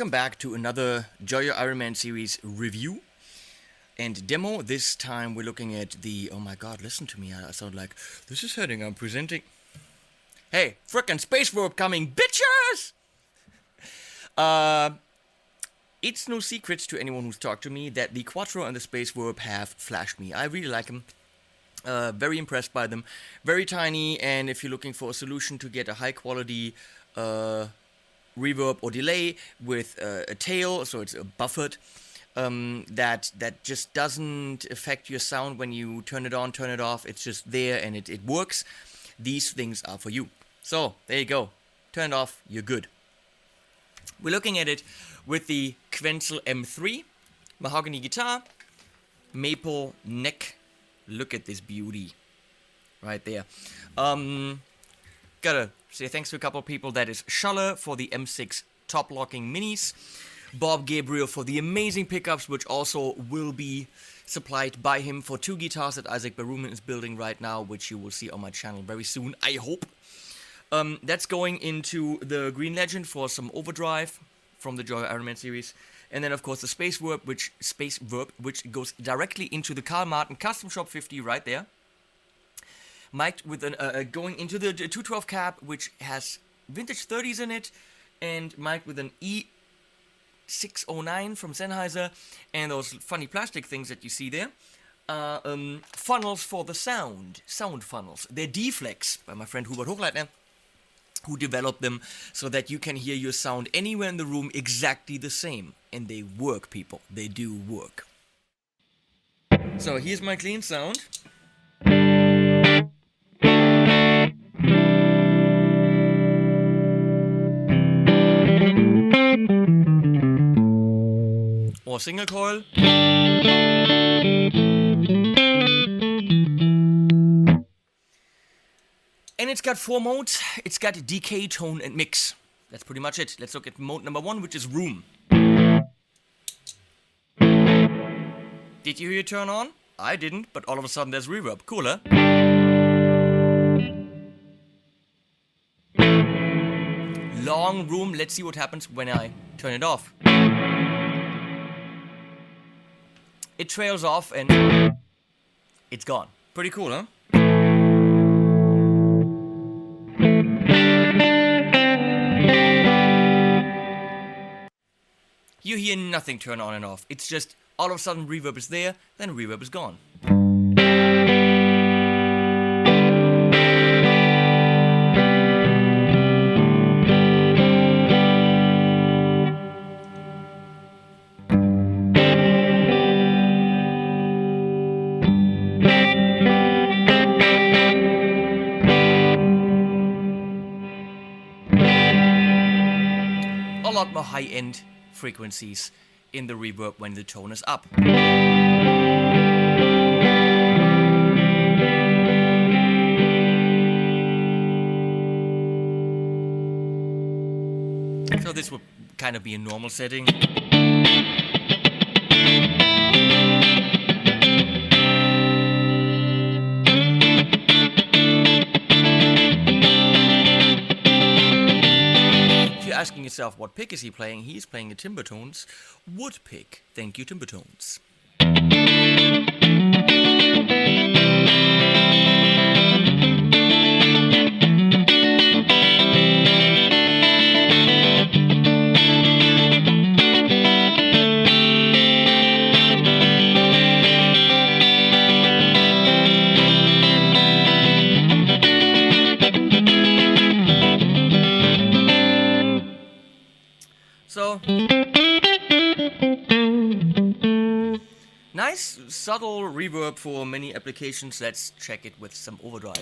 welcome back to another Joyo Ironman series review and demo. This time we're looking at the, oh my god, listen to me, I sound like, this is heading, I'm presenting. Hey, frickin' space verb coming, bitches! It's no secret to anyone who's talked to me that the Quattro and the space verb have flashed me. I really like them. Very impressed by them. Very tiny, and if you're looking for a solution to get a high quality reverb or delay with a tail, so it's a buffered, that just doesn't affect your sound when you turn it on, turn it off. It's just there and it works. These things are for you. So there you go. Turn it off, you're good. We're looking at it with the Quenzel M3 mahogany guitar, maple neck. Look at this beauty right there. Gotta say thanks to a couple of people. That is Schuller for the M6 top locking minis, Bob Gabriel for the amazing pickups, which also will be supplied by him for two guitars that Isaac Baruman is building right now, which you will see on my channel very soon, I hope. That's going into the Green Legend for some overdrive from the Joyo Ironman series. And then, of course, the Space Verb, which goes directly into the Carl Martin Custom Shop 50 right there. Mic'd with an going into the 212 cab, which has vintage 30s in it, and mic'd with an E609 from Sennheiser, and those funny plastic things that you see there. Funnels for the sound funnels. They're D-Flex by my friend Hubert Hochleitner, who developed them so that you can hear your sound anywhere in the room exactly the same. And they work, people. They do work. So here's my clean sound. Or single coil. And it's got 4 modes. It's got decay, tone, and mix. That's pretty much it. Let's look at mode number 1, which is room. Did you hear it turn on? I didn't, but all of a sudden there's reverb. Cooler. Long room. Let's see what happens when I turn it off. It trails off and it's gone. Pretty cool, huh? You hear nothing turn on and off. It's just all of a sudden reverb is there, then reverb is gone. A lot more high-end frequencies in the reverb when the tone is up. So this would kind of be a normal setting. Asking yourself, what pick is he playing? He's playing a Timbertones wood pick. Thank you, Timbertones. So, nice, subtle reverb for many applications. Let's check it with some overdrive.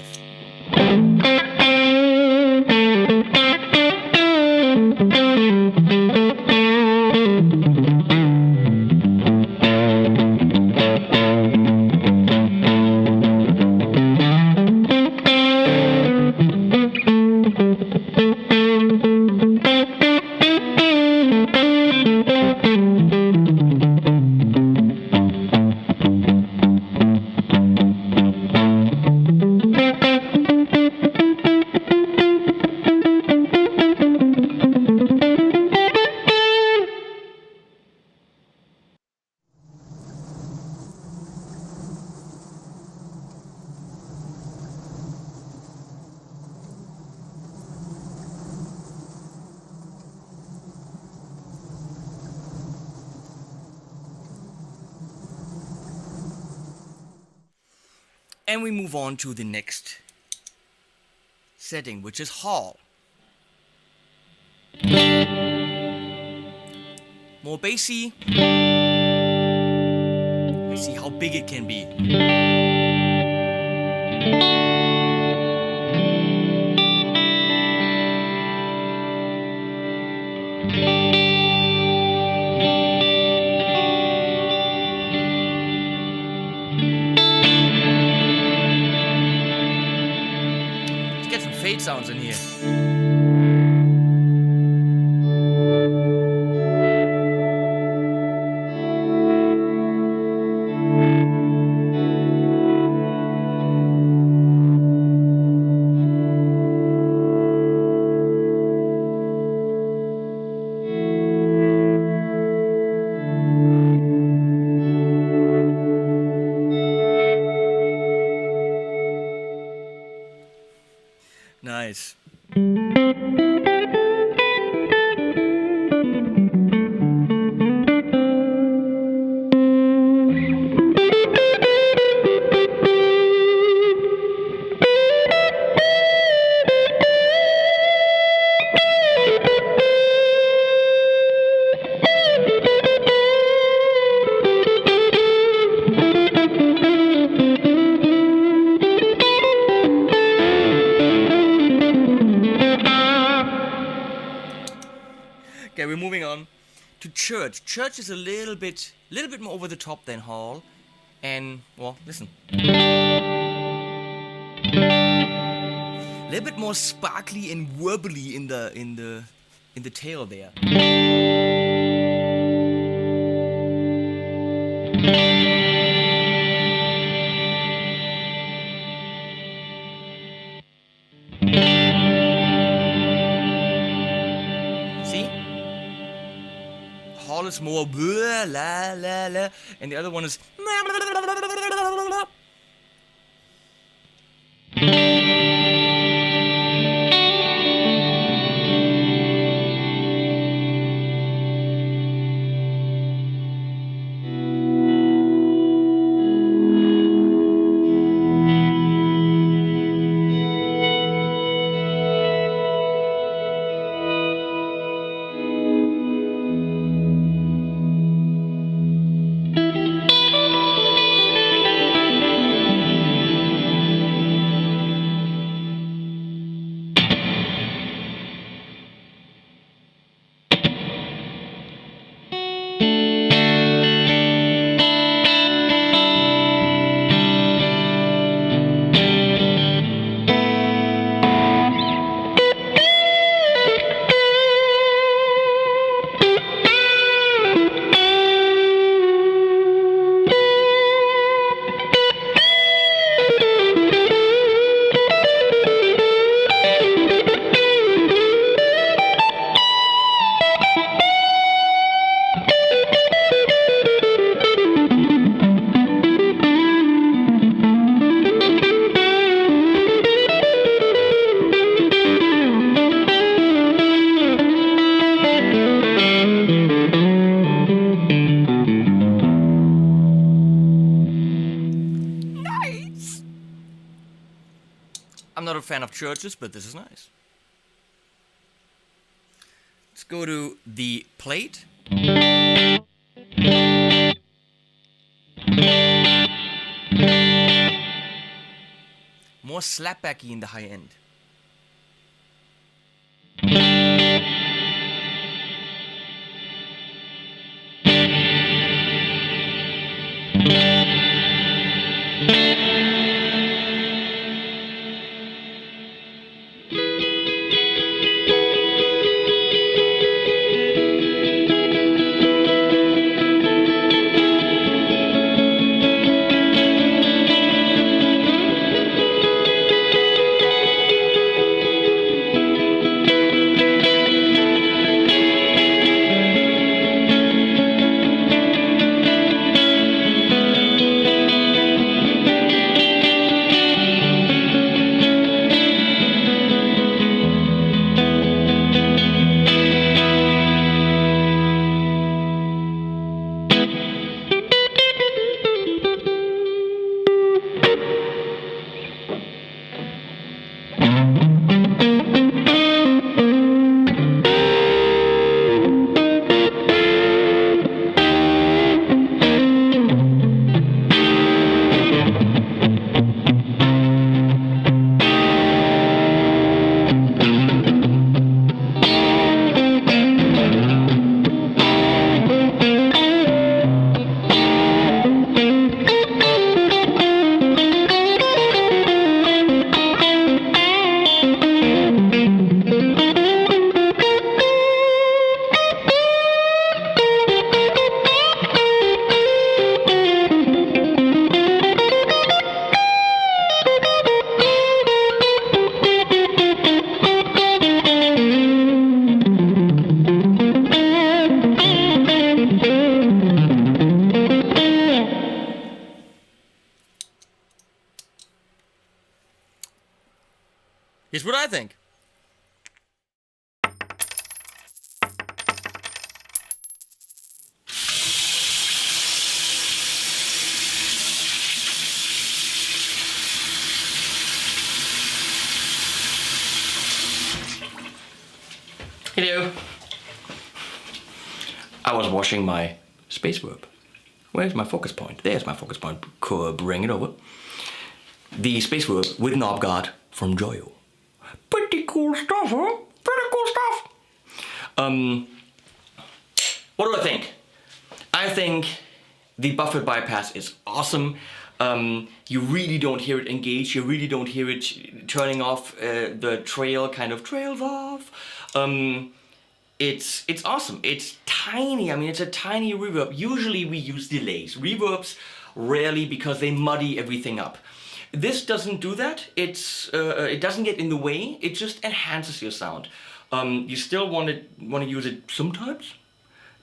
And we move on to the next setting, which is hall. More bassy. Let's see how big it can be. Let's get some fade sounds in here. Nice. Okay, we're moving on to church. Church is a little bit more over the top than hall, and well, listen, a little bit more sparkly and warbly in the tail there. Hall is more blah, la la la, and the other one is I'm not a fan of churches, but this is nice. Let's go to the plate. More slapbacky in the high end. Here's what I think. Hello. I was washing my space verb. Where's my focus point? There's my focus point. Bring it over. The space verb with knob guard from Joyo. Pretty cool stuff, huh? Pretty cool stuff. What do I think? I think the buffer bypass is awesome. You really don't hear it engage. You really don't hear it turning off. The trail kind of trails off. It's awesome. It's tiny. I mean, it's a tiny reverb. Usually we use delays. Reverbs rarely, because they muddy everything up. This doesn't do that. It doesn't get in the way. It just enhances your sound. You still want to use it sometimes,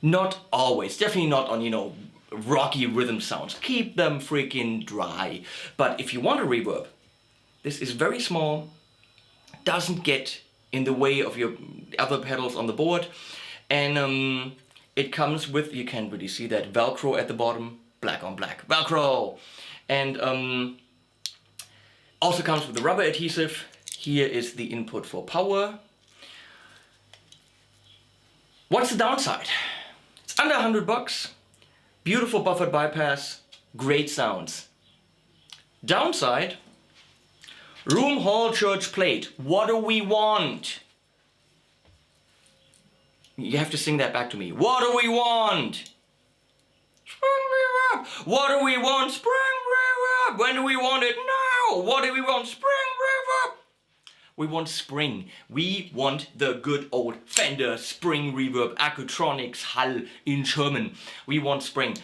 not always. Definitely not on, you know, rocky rhythm sounds. Keep them freaking dry. But if you want a reverb, this is very small. Doesn't get in the way of your other pedals on the board, and it comes with, you can't really see that, Velcro at the bottom, black on black, Velcro, and also comes with the rubber adhesive. Here is the input for power. What's the downside? It's under $100, beautiful buffered bypass, great sounds. Downside, room, hall, church, plate. What do we want? You have to sing that back to me. What do we want? Spring reverb. What do we want? Spring reverb. When do we want it? Now. What do we want? Spring reverb. We want spring. We want the good old Fender spring reverb, Accutronics Hall in German. We want spring.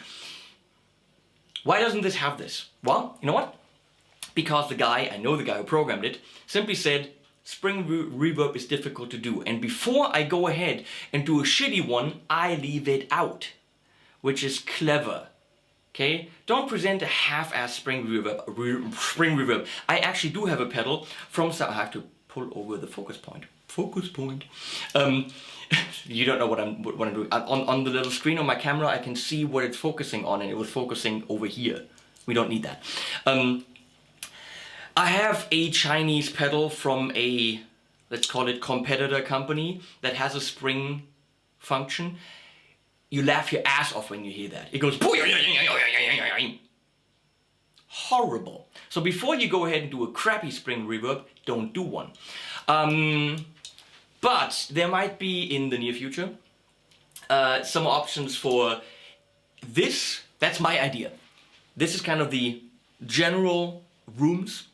Why doesn't this have this? Well, you know what? Because the guy, I know the guy who programmed it, simply said spring reverb is difficult to do, and before I go ahead and do a shitty one, I leave it out, which is clever. Okay? Don't present a half-ass spring reverb. I actually do have a pedal from I have to pull over the focus point. Focus point. You don't know what I'm doing. On the little screen on my camera, I can see what it's focusing on, and it was focusing over here. We don't need that. I have a Chinese pedal from a, let's call it, competitor company that has a spring function. You laugh your ass off when you hear that. It goes horrible. So before you go ahead and do a crappy spring reverb, don't do one. But there might be in the near future some options for this. That's my idea. This is kind of the general rooms.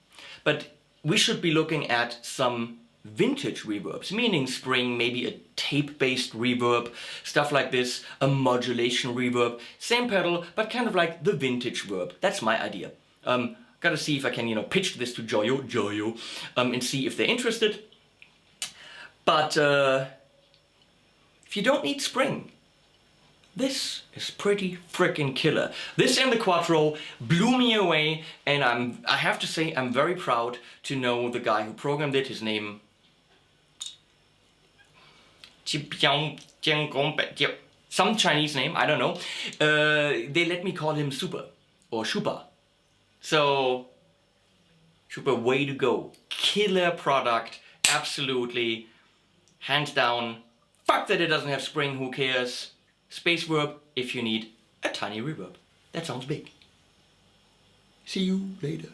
But we should be looking at some vintage reverbs, meaning spring, maybe a tape-based reverb, stuff like this, a modulation reverb, same pedal, but kind of like the vintage verb. That's my idea. Gotta see if I can, you know, pitch this to Joyo, and see if they're interested. But if you don't need spring, this is pretty freaking killer. This and the Quattro blew me away, and I have to say I'm very proud to know the guy who programmed it. His name, some Chinese name, I don't know. They let me call him Super or Shupa. So Shupa, way to go. Killer product, absolutely, hands down. Fuck that it doesn't have spring, who cares? Space verb if you need a tiny reverb. That sounds big. See you later.